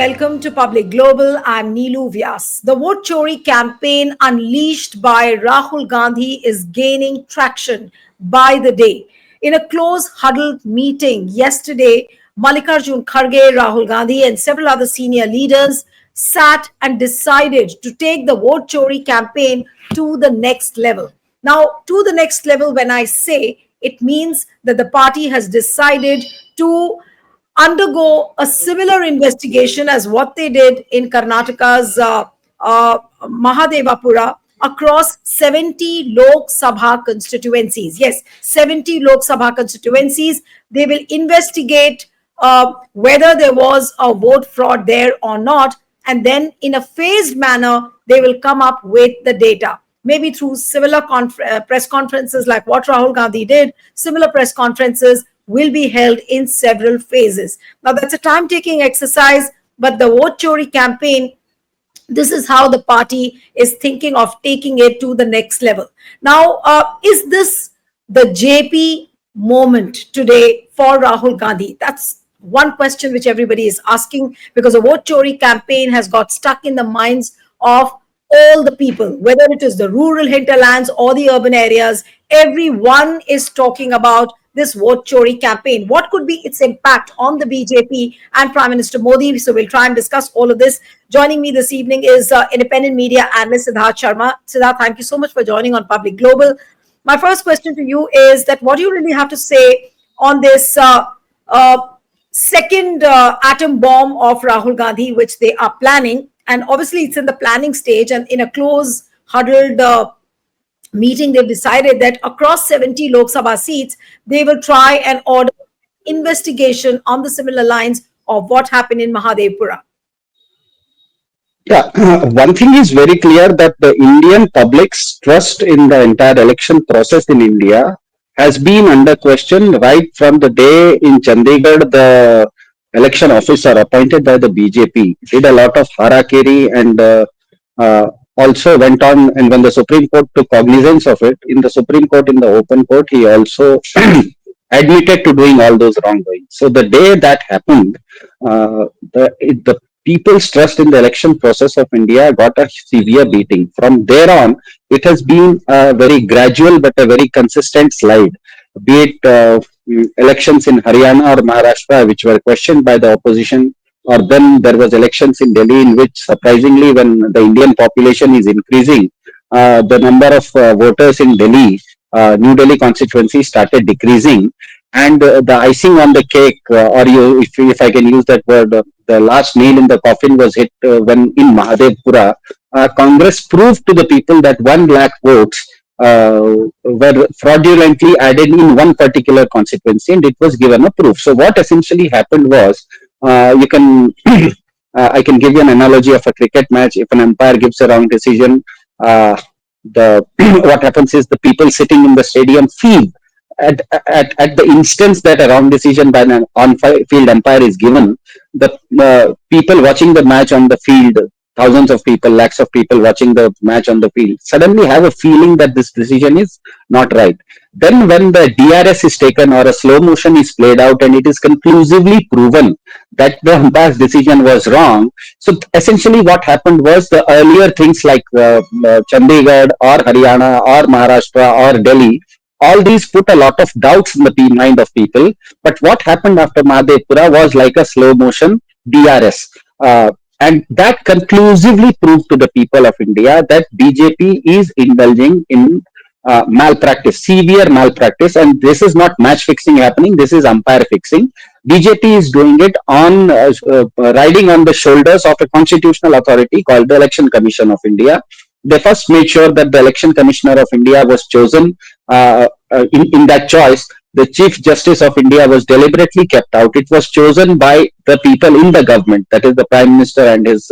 welcome to Public Global. I'm Neelu Vyas. The vote chori campaign unleashed by Rahul Gandhi is gaining traction by the day. In a close huddled meeting yesterday, Mallikarjun Kharge, Rahul Gandhi, and several other senior leaders sat and decided to take the vote chori campaign to the next level. Now, to the next level, when I say, it means that the party has decided to undergo a similar investigation as what they did in Karnataka's Mahadevapura across 70 Lok Sabha constituencies. Yes, 70 Lok Sabha constituencies. They will investigate whether there was a vote fraud there or not. And then in a phased manner, they will come up with the data. Maybe through similar press conferences like what Rahul Gandhi did, similar press conferences will be held in several phases. Now, that's a time-taking exercise, but the vote chori campaign, this is how the party is thinking of taking it to the next level. Now, is this the JP moment today for Rahul Gandhi? That's one question which everybody is asking, because the vote chori campaign has got stuck in the minds of all the people, whether it is the rural hinterlands or the urban areas. Everyone is talking about this vote chori campaign. What could be its impact on the BJP and Prime Minister Modi? So we'll try and discuss all of this. Joining me this evening is independent media analyst Siddharth Sharma. Siddharth, thank you so much for joining on Public Global. My first question to you is that what do you really have to say on this second atom bomb of Rahul Gandhi, which they are planning? And obviously, it's in the planning stage, and in a close, huddled meeting, they've decided that across 70 Lok Sabha seats, they will try and order investigation on the similar lines of what happened in Mahadevapura. Yeah, one thing is very clear that the Indian public's trust in the entire election process in India has been under question right from the day in Chandigarh the election officer appointed by the BJP did a lot of harakiri and also went on, and when the Supreme Court took cognizance of it, in the Supreme Court, in the open court, he also admitted to doing all those wrongdoings. So the day that happened, the people's trust in the election process of India got a severe beating. From there on, it has been a very gradual but a very consistent slide, be it elections in Haryana or Maharashtra, which were questioned by the opposition, or then there was elections in Delhi, in which surprisingly, when the Indian population is increasing, the number of voters in Delhi, New Delhi constituency started decreasing, and the icing on the cake, if I can use that word, the last nail in the coffin was hit when in Mahadevapura, Congress proved to the people that 1 lakh votes were fraudulently added in one particular constituency, and it was given a proof. So what essentially happened was, you can I can give you an analogy of a cricket match. If an umpire gives a wrong decision, the what happens is the people sitting in the stadium feel at the instance that a wrong decision by an on-field umpire is given, the people watching the match on the field, thousands of people, lakhs of people watching the match on the field, suddenly have a feeling that this decision is not right. Then when the DRS is taken or a slow motion is played out and it is conclusively proven that the umpire's decision was wrong, so essentially what happened was the earlier things like Chandigarh or Haryana or Maharashtra or Delhi, all these put a lot of doubts in the mind of people. But what happened after Mahadevapura was like a slow motion DRS. And that conclusively proved to the people of India that BJP is indulging in malpractice, severe malpractice. And this is not match fixing happening, this is umpire fixing. BJP is doing it on riding on the shoulders of a constitutional authority called the Election Commission of India. They first made sure that the Election Commissioner of India was chosen. In that choice, the Chief Justice of India was deliberately kept out. It was chosen by the people in the government, that is the Prime Minister and his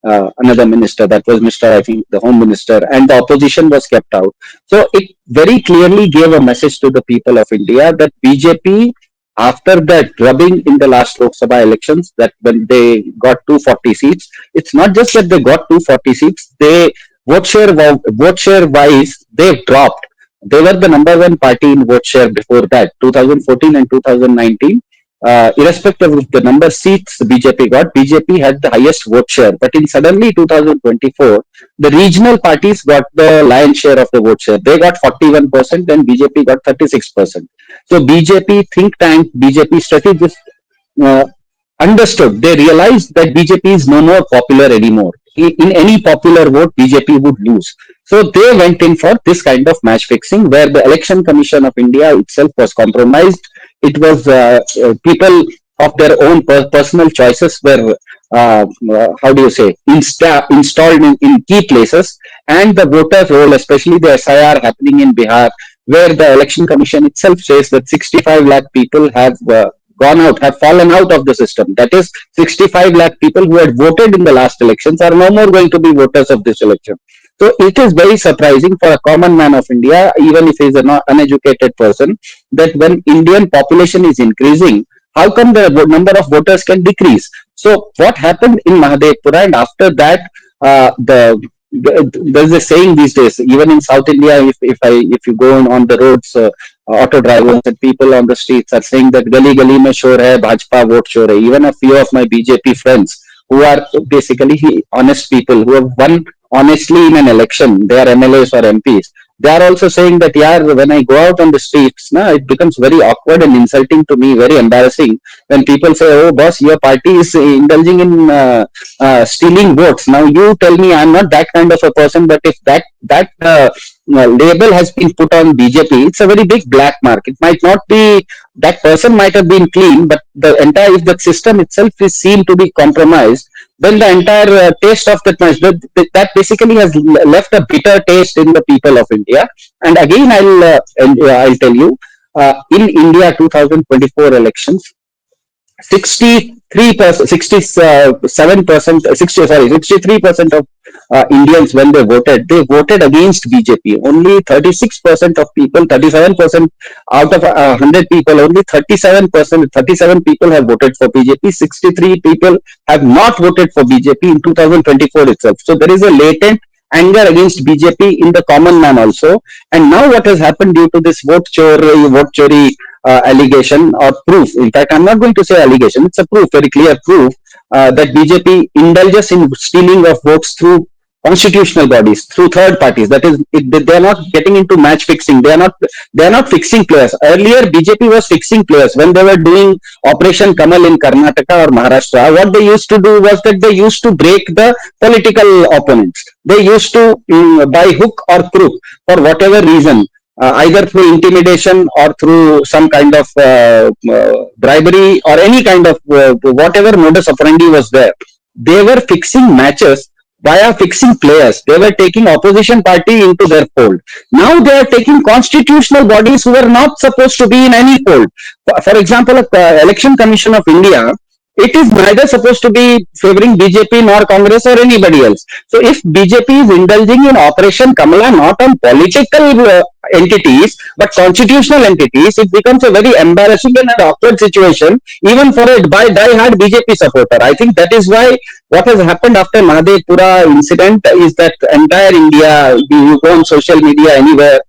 another minister, that was I think, the Home Minister, and the opposition was kept out. So it very clearly gave a message to the people of India that BJP, after that drubbing in the last Lok Sabha elections, that when they got 240 seats, it's not just that they got 240 seats, they vote share wise, they've dropped. They were the number one party in vote share before that, 2014 and 2019. irrespective of the number of seats the BJP got, BJP had the highest vote share. But in suddenly 2024, the regional parties got the lion's share of the vote share. They got 41% and BJP got 36%. So BJP think tank, BJP strategists uh, understood. They realized that BJP is no more popular anymore. In any popular vote, BJP would lose. So they went in for this kind of match fixing, where the Election Commission of India itself was compromised. It was people of their own personal choices were, how do you say, installed in key places, and the voters' roll, especially the SIR happening in Bihar, where the Election Commission itself says that 65 lakh people have gone out, have fallen out of the system. That is, 65 lakh people who had voted in the last elections are no more going to be voters of this election. So it is very surprising for a common man of India, even if he is an uneducated person, that when Indian population is increasing, how come the number of voters can decrease? So what happened in Mahadevpura, and after that, there's a saying these days, even in South India, if you go on the roads, auto drivers and people on the streets are saying that gali gali mein shor hai, Bhajpa vote shor hai. Even a few of my BJP friends who are basically honest people who have won honestly in an election, they are MLAs or MPs. They are also saying that, yeah, when I go out on the streets, it becomes very awkward and insulting to me, very embarrassing when people say, "Oh, boss, your party is indulging in stealing votes." Now you tell me I'm not that kind of a person, but if that label has been put on BJP, it's a very big black mark. It might not be that person might have been clean, but the entire if the system itself is seen to be compromised, then the entire taste of that match that basically has left a bitter taste in the people of India. And again, I'll tell you, in India 2024 elections, 63%, 67%, 63% of Indians, when they voted against BJP. Only 36% of people, 37% out of 100 people, only 37 people have voted for BJP. 63 people have not voted for BJP in 2024 itself. So there is a latent anger against BJP in the common man also. And now what has happened due to this vote chori allegation or proof. In fact, I'm not going to say allegation. It's a proof, very clear proof that BJP indulges in stealing of votes through constitutional bodies, through third parties. That is, they are not getting into match fixing. They are not fixing players. Earlier, BJP was fixing players when they were doing Operation Kamal in Karnataka or Maharashtra. What they used to do was that they used to break the political opponents. They used to, by hook or crook, for whatever reason, either through intimidation or through some kind of bribery or any kind of whatever modus operandi was there. They were fixing matches via fixing players. They were taking opposition party into their fold. Now they are taking constitutional bodies who are not supposed to be in any fold. For example, Election Commission of India, it is neither supposed to be favoring BJP nor Congress or anybody else. So if BJP is indulging in Operation Kamala not on political entities but constitutional entities, it becomes a very embarrassing and an awkward situation even for a die-hard BJP supporter. I think that is why what has happened after Mahadevpura incident is that entire India, you go on social media anywhere,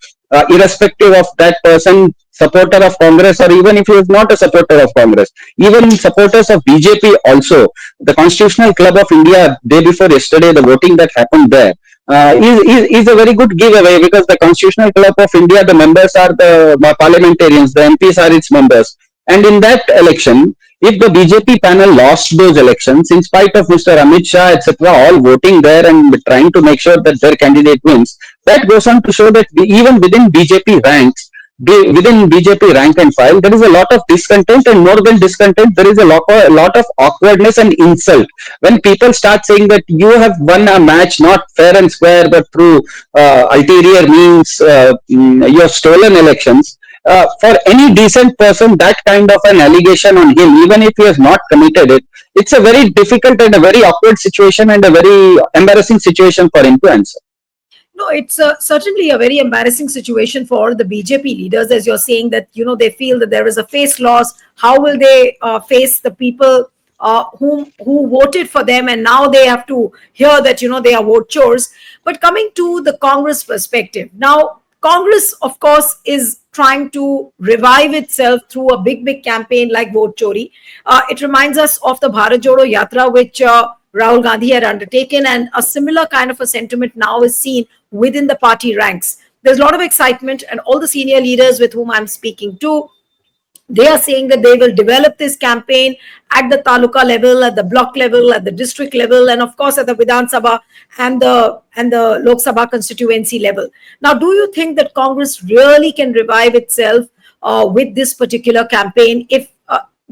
irrespective of that person, supporter of Congress, or even if he is not a supporter of Congress, even supporters of BJP also, the Constitutional Club of India, day before yesterday, the voting that happened there, is a very good giveaway, because the Constitutional Club of India, the members are the parliamentarians, the MPs are its members. And in that election, if the BJP panel lost those elections, in spite of Mr. Amit Shah, etc., all voting there and trying to make sure that their candidate wins, that goes on to show that even within BJP ranks, within BJP rank and file, there is a lot of discontent, and more than discontent, there is a lot of awkwardness and insult. When people start saying that you have won a match not fair and square, but through ulterior means, you have stolen elections. For any decent person, that kind of an allegation on him, even if he has not committed it, it's a very difficult and a very awkward situation and a very embarrassing situation for him to answer. No, it's certainly a very embarrassing situation for the BJP leaders, as you're saying that, they feel that there is a face loss. How will they face the people who voted for them, and now they have to hear that, they are vote chores. But coming to the Congress perspective, now, Congress, of course, is trying to revive itself through a big campaign like Vote Chori. It reminds us of the Bharat Jodo Yatra, which Rahul Gandhi had undertaken, and a similar kind of a sentiment now is seen within the party ranks. There's a lot of excitement, and all the senior leaders with whom I'm speaking to, they are saying that they will develop this campaign at the taluka level, at the block level, at the district level, and of course at the Vidhan Sabha and the Lok Sabha constituency level. Now, do you think that Congress really can revive itself with this particular campaign? If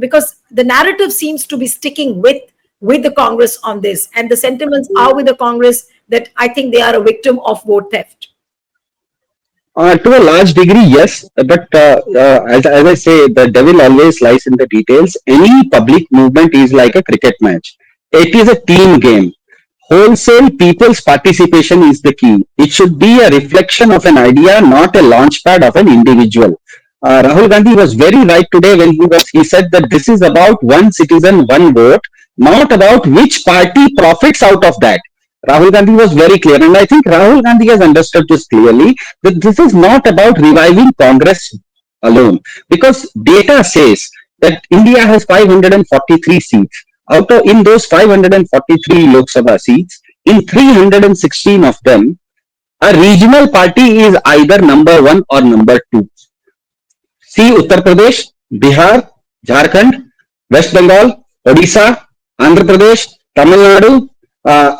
because the narrative seems to be sticking with the Congress on this, and the sentiments are with the Congress that I think they are a victim of vote theft. To a large degree, yes. But as I say, the devil always lies in the details. Any public movement is like a cricket match. It is a team game. Wholesale people's participation is the key. It should be a reflection of an idea, not a launchpad of an individual. Rahul Gandhi was very right today when he said that this is about one citizen, one vote, not about which party profits out of that. Rahul Gandhi was very clear, and I think Rahul Gandhi has understood this clearly, that this is not about reviving Congress alone, because data says that India has 543 seats. Out of in those 543 Lok Sabha seats, in 316 of them, a regional party is either number one or number two. See Uttar Pradesh, Bihar, Jharkhand, West Bengal, Odisha, Andhra Pradesh, Tamil Nadu,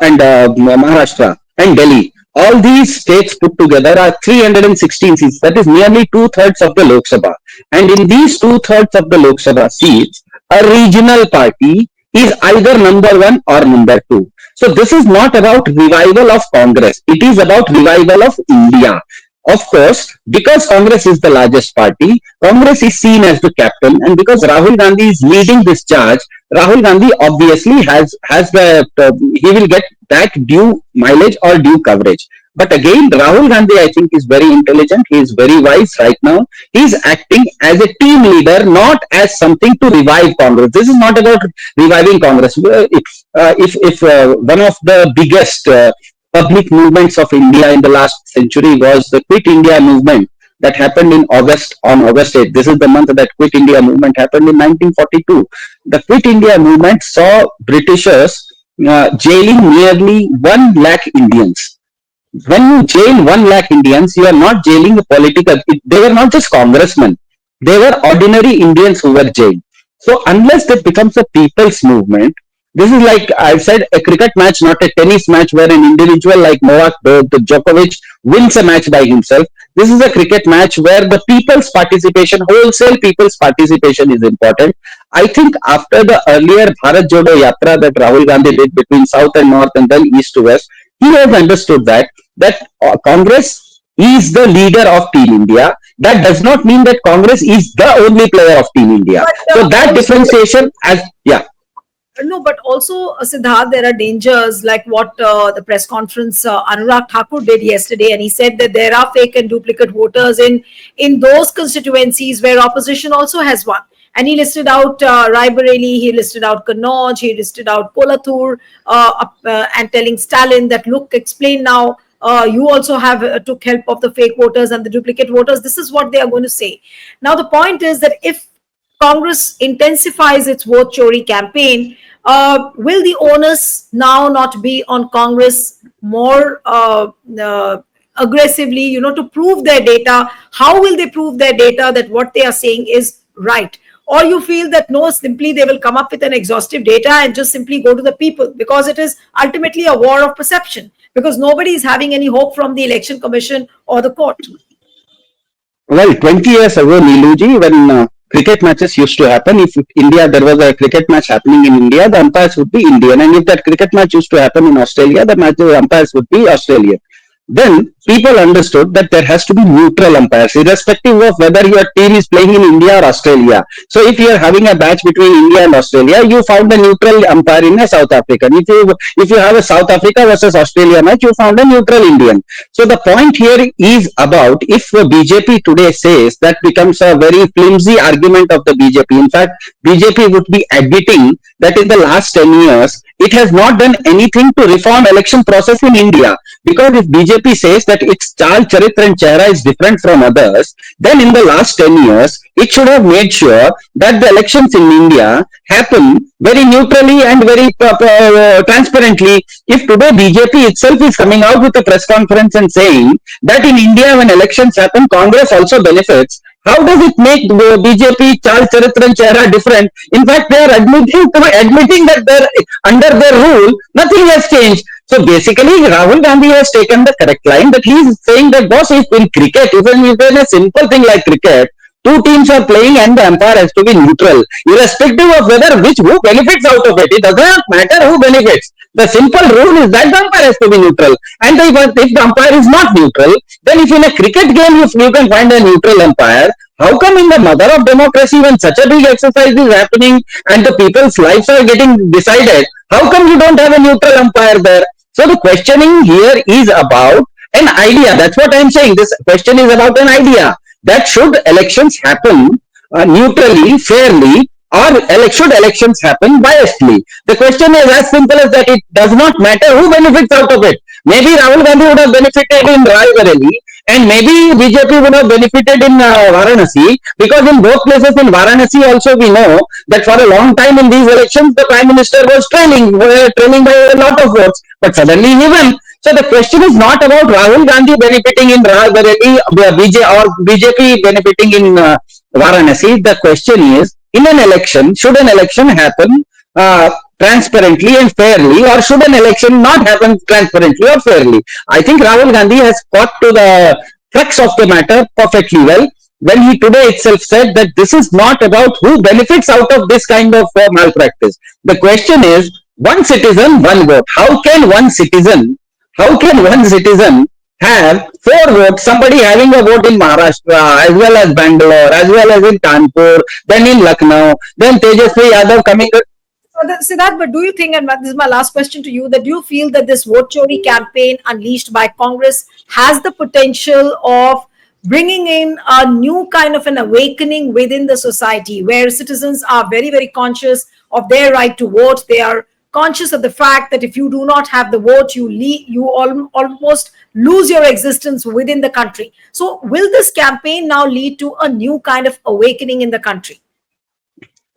and Maharashtra and Delhi. All these states put together are 316 seats. That is nearly two-thirds of the Lok Sabha. And in these two-thirds of the Lok Sabha seats, a regional party is either number one or number two. So this is not about revival of Congress. It is about revival of India. Of course, because Congress is the largest party, Congress is seen as the captain, and because Rahul Gandhi is leading this charge, Rahul Gandhi obviously has he will get that due mileage or due coverage. But again, Rahul Gandhi, I think, is very intelligent. He is very wise right now. He is acting as a team leader, not as something to revive Congress. This is not about reviving Congress. If one of the biggest public movements of India in the last century was the Quit India movement that happened on August 8th. This is the month that Quit India movement happened in 1942. The Quit India movement saw Britishers jailing nearly 1 lakh Indians. When you jail 1 lakh Indians, you are not jailing a political. They were not just congressmen. They were ordinary Indians who were jailed. So unless that becomes a people's movement, this is like I said, a cricket match, not a tennis match where an individual like Novak Djokovic wins a match by himself. This is a cricket match where the people's participation, wholesale people's participation is important. I think after the earlier Bharat Jodo Yatra that Rahul Gandhi did between South and North and then East to West, he has understood that Congress is the leader of Team India. That does not mean that Congress is the only player of Team India. So that differentiation, no, but also, Siddharth, there are dangers like what the press conference Anurag Thakur did yesterday, and he said that there are fake and duplicate voters in those constituencies where opposition also has won. And he listed out Raebareli, he listed out Kannauj, he listed out Kolathur, and telling Stalin that, look, explain now, you also have took help of the fake voters and the duplicate voters. This is what they are going to say. Now, the point is that if Congress intensifies its vote chori campaign, will the onus now not be on Congress more aggressively, to prove their data? How will they prove their data that what they are saying is right? Or you feel that no, simply they will come up with an exhaustive data and just simply go to the people, because it is ultimately a war of perception, because nobody is having any hope from the Election Commission or the court. Well, 20 years ago, Niluji, when cricket matches used to happen, if there was a cricket match happening in India, the umpires would be Indian. And if that cricket match used to happen in Australia, the umpires would be Australian. Then people understood that there has to be neutral umpires, irrespective of whether your team is playing in India or Australia. So if you are having a match between India and Australia, you found a neutral umpire in a South African. If you have a South Africa versus Australia match, you found a neutral Indian. So the point here is about, if BJP today says, that becomes a very flimsy argument of the BJP. In fact, BJP would be admitting that in the last 10 years, it has not done anything to reform election process in India. Because if BJP says that its Chal, Charitra and Chehra is different from others, then in the last 10 years, it should have made sure that the elections in India happen very neutrally and very transparently. If today BJP itself is coming out with a press conference and saying that in India when elections happen, Congress also benefits, how does it make BJP, Charles Charitra and Chehra different? In fact, they are admitting that under their rule, nothing has changed. So basically, Rahul Gandhi has taken the correct line that he is saying that, boss, if in cricket, even in a simple thing like cricket, two teams are playing and the umpire has to be neutral, irrespective of who benefits out of it. It does not matter who benefits. The simple rule is that the umpire has to be neutral. And if the umpire is not neutral, then if in a cricket game if you can find a neutral umpire, how come in the mother of democracy when such a big exercise is happening and the people's lives are getting decided, how come you don't have a neutral umpire there? So the questioning here is about an idea. That's what I'm saying. This question is about an idea that should elections happen neutrally, fairly, or should elections happen biasedly? The question is as simple as that. It does not matter who benefits out of it. Maybe Rahul Gandhi would have benefited in Rai Bareli, and maybe BJP would have benefited in Varanasi, because in both places in Varanasi also we know that for a long time in these elections the Prime Minister was trailing by a lot of votes, but suddenly he won. So the question is not about Rahul Gandhi benefiting in Raebareli or BJP benefiting in Varanasi. The question is, in an election, should an election happen transparently and fairly, or should an election not happen transparently or fairly? I think Rahul Gandhi has got to the crux of the matter perfectly well when he today itself said that this is not about who benefits out of this kind of malpractice. The question is, one citizen, one vote. How can one citizen have four votes, somebody having a vote in Maharashtra, as well as Bangalore, as well as in Kanpur, then in Lucknow, then Tejasvi Yadav coming. Siddharth, but do you think, and this is my last question to you, that do you feel that this vote chori campaign unleashed by Congress has the potential of bringing in a new kind of an awakening within the society where citizens are very, very conscious of their right to vote? They are conscious of the fact that if you do not have the vote, you almost lose your existence within the country. So will this campaign now lead to a new kind of awakening in the country?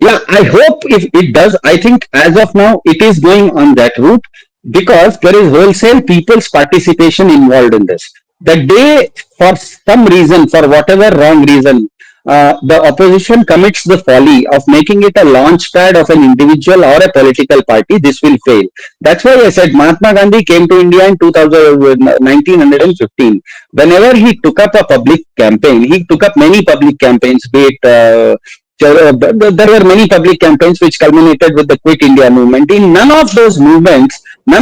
Yeah, I hope if it does. I think as of now it is going on that route because there is wholesale people's participation involved in this. The day, for some reason, for whatever wrong reason, the opposition commits the folly of making it a launch pad of an individual or a political party, this will fail. That's why I said Mahatma Gandhi came to India in 1915. Whenever he took up a public campaign, he took up many public campaigns, be it there were many public campaigns which culminated with the Quit India movement. In none of those movements were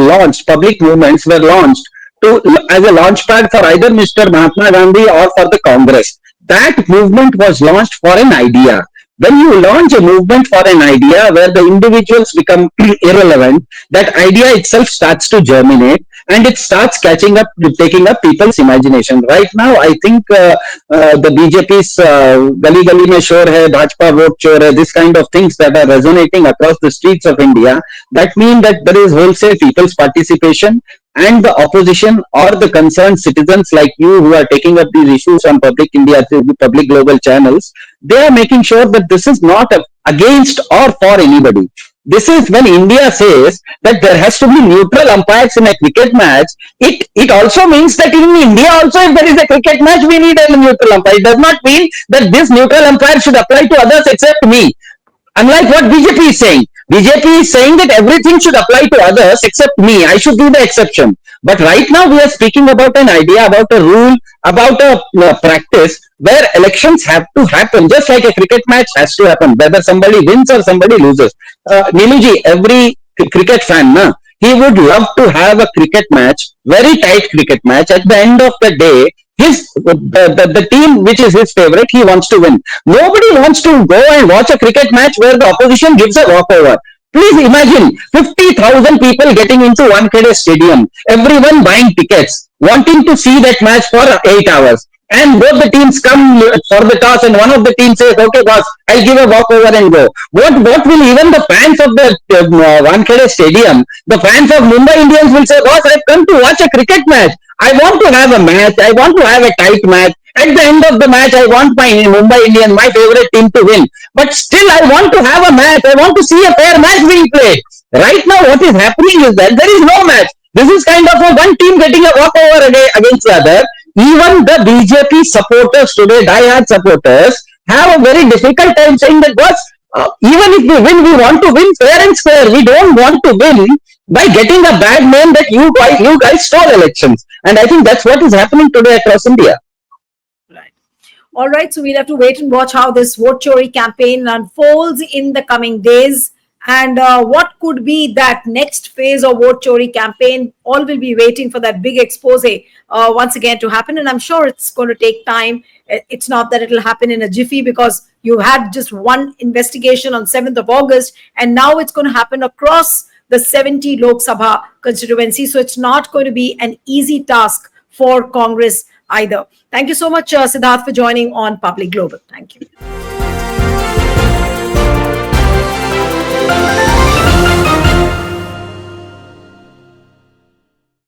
launched, public movements were launched as a launch pad for either Mr. Mahatma Gandhi or for the Congress. That movement was launched for an idea. When you launch a movement for an idea where the individuals become irrelevant, that idea itself starts to germinate and it starts taking up people's imagination. Right now, I think the BJP's Gali Gali Mein Shor Hai, Bhajpa Vote Chor Hai, this kind of things that are resonating across the streets of India, that mean that there is wholesale people's participation, and the opposition or the concerned citizens like you who are taking up these issues on public India, public global channels, they are making sure that this is not against or for anybody. This is when India says that there has to be neutral umpires in a cricket match. It also means that in India also, if there is a cricket match, we need a neutral umpire. It does not mean that this neutral umpire should apply to others except me. Unlike what BJP is saying. BJP is saying that everything should apply to others except me. I should be the exception. But right now we are speaking about an idea, about a rule, about a practice where elections have to happen, just like a cricket match has to happen, whether somebody wins or somebody loses. Niluji, every cricket fan, he would love to have a cricket match, very tight cricket match. At the end of the day, the team which is his favorite, he wants to win. Nobody wants to go and watch a cricket match where the opposition gives a walkover. Please imagine 50,000 people getting into Wankhede Stadium, everyone buying tickets, wanting to see that match for 8 hours. and both the teams come for the toss, and one of the teams says, "Okay, boss, I'll give a walkover and go." What will even the fans of the Wankhede Stadium, the fans of Mumbai Indians will say, "Boss, I've come to watch a cricket match. I want to have a match. I want to have a tight match. At the end of the match, I want my Mumbai Indians, my favorite team, to win. But still, I want to have a match. I want to see a fair match being played." Right now, what is happening is that there is no match. This is kind of a one team getting a walkover against the other. Even the BJP supporters today, die-hard supporters, have a very difficult time saying that, boss, even if we win, we want to win fair and square. We don't want to win by getting a bad name that you guys stole elections. And I think that's what is happening today across India. Right. All right. So we'll have to wait and watch how this vote chori campaign unfolds in the coming days. And what could be that next phase of vote chori campaign? All will be waiting for that big expose once again to happen. And I'm sure it's going to take time. It's not that it'll happen in a jiffy, because you had just one investigation on 7th of August. And now it's going to happen across the 70 Lok Sabha constituency. So it's not going to be an easy task for Congress either. Thank you so much, Siddharth, for joining on Public Global. Thank you.